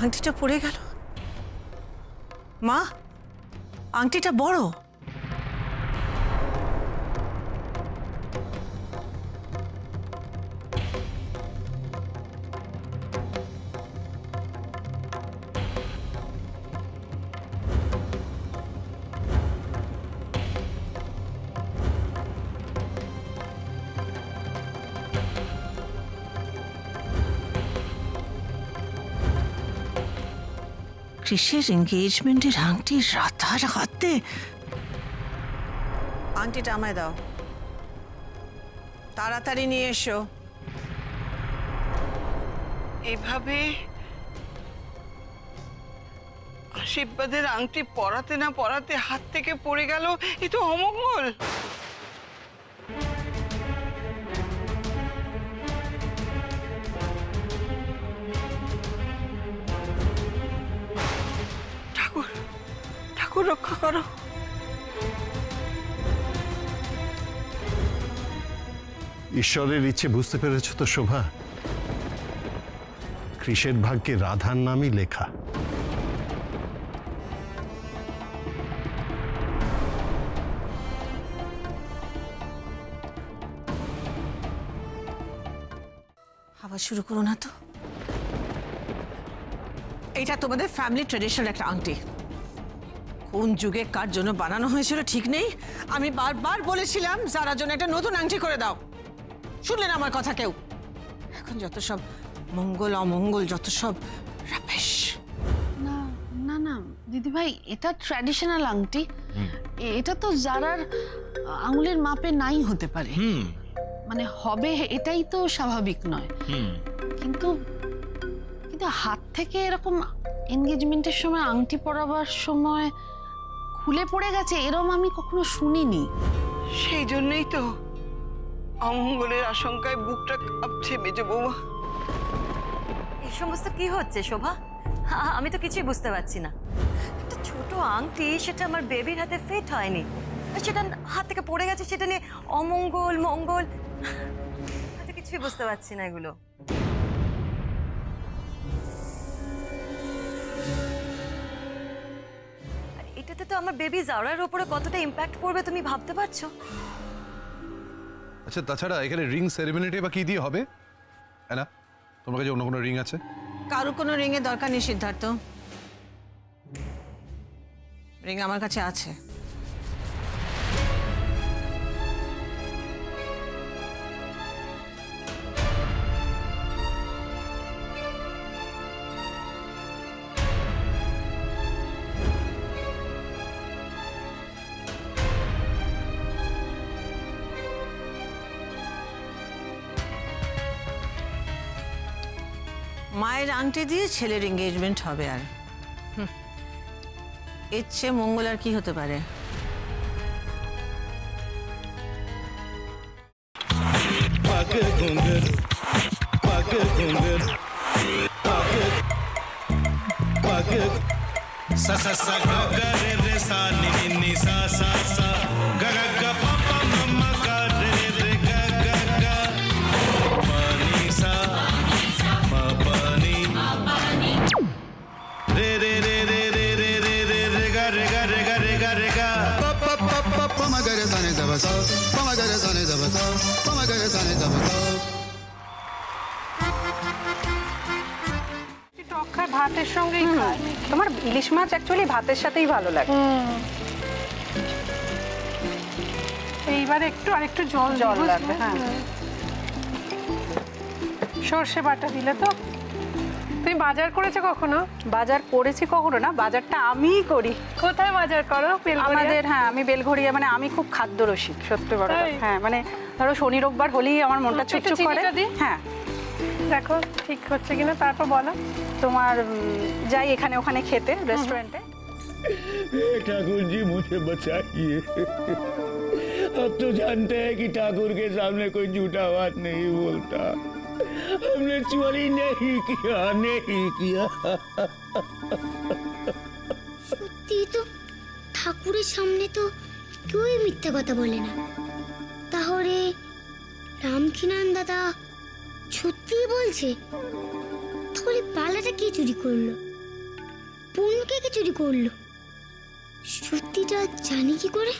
আংটিটা পড়ে গেল। মা, আংটিটা বড়। কৃষের এঙ্গেজমেন্টের আংটি রাতারাতে। আংটিটা আমায় দাও, তাড়াতাড়ি নিয়ে এসো। এভাবে আশীর্বাদের আংটি পরাতে না পরাতে হাত থেকে পড়ে গেল, এ তো অমঙ্গল। ঠাকুর, ঠাকুর রক্ষা করো। ঈশ্বরের ইচ্ছে বুঝতে পেরেছ তো শোভা? কৃষের ভাগ্যে রাধার নামই লেখা। আবার শুরু করো না তো। এটা তোমাদের ফ্যামিলি ট্রেডিশনাল একটা আংটি। কোন যুগে কার জন্য বানানো হয়েছিল ঠিক নেই। আমি বারবার বলেছিলাম যারার জন্য একটা নতুন আংটি করে দাও, শুনলেন আমার কথা কেউ? এখন যত সব মঙ্গল অমঙ্গল, যত সব রাপেশ। না না না দিদি ভাই, এটা ট্র্যাডিশনাল আংটি। এটা তো যারার আঙুলের মাপে নাই হতে পারে, মানে হবে এটাই তো স্বাভাবিক নয়। কিন্তু কিন্তু হাত থেকে এরকম এনগেজমেন্টের সময় আংটি পরাবার সময় খুলে পড়ে গেছে এরকম আমি কখনো শুনিনি। সেই জন্যই তো অমঙ্গলের আশঙ্কায় বুকটা কাঁপছে মেজো বৌমা। এই সমস্ত কি হচ্ছে শোভা? আমি তো কিছুই বুঝতে পারছি না। একটা ছোট আংটি, সেটা আমার বেবির হাতে ফিট হয়নি, সেটা হাত থেকে পড়ে গেছে, সেটা নিয়ে অমঙ্গল মঙ্গল, আমি তো কিছুই বুঝতে পারছি না এগুলো। এটাতে তো আমার বেবি জাওরার উপরে কতটা ইম্প্যাক্ট পড়বে তুমি ভাবতে পারছো? আচ্ছা, তাছাড়া এখানে রিং সেরেমনিটা বা কি দিয়ে হবে? হ্যাঁ না, তোমার কাছে অন্য কোনো রিং আছে? কারো কোনো রিং এর দরকার নেই সিদ্ধার্থ, রিং আমার কাছে আছে। মায়ের আংটি দিয়ে ছেলের এঙ্গেজমেন্ট হবে, আর এর চেয়ে মঙ্গল আর কি হতে পারে? ভাতের সঙ্গেই খায়। তোমার ইলিশ মাছ অ্যাকচুয়ালি ভাতের সাথেই ভালো লাগে। এইবার একটু আরেকটু জল লাগবে। হ্যাঁ, সর্ষে বাটা দিলে তো। তুমি বাজার করেছো কখনো? বাজার করেছি কখনো না, বাজারটা আমিই করি। কোথায় বাজার করো? আমাদের, হ্যাঁ, আমি বেলঘড়িয়া, মানে আমি খুব খাদ্য রসিক, সত্যি বড় কথা। হ্যাঁ, মানে ধরো শনি রোববার হলেই আমার মনটা চুপচুপ করে। হ্যাঁ, দেখো ঠিক হচ্ছে কিনা, তারপর বলো। তোমার যাই এখানে ওখানে খেতে रेस्टोरेंटे। ठाकुर जी मुझे बचाइए, अब तो जानते हैं कि ठाकुर के सामने कोई झूठा बात नहीं बोलता। हमने चोरी नहीं किया। সত্যি তো, ঠাকুরের সামনে তো কেউই মিথ্যা কথা বলে না। তাহলে রামকিনান দাদা সত্যি বলছে? তাহলে পালাটা কে চুরি করলো? পুনকে কে চুরি করলো? সত্যিটা জানি কি করে?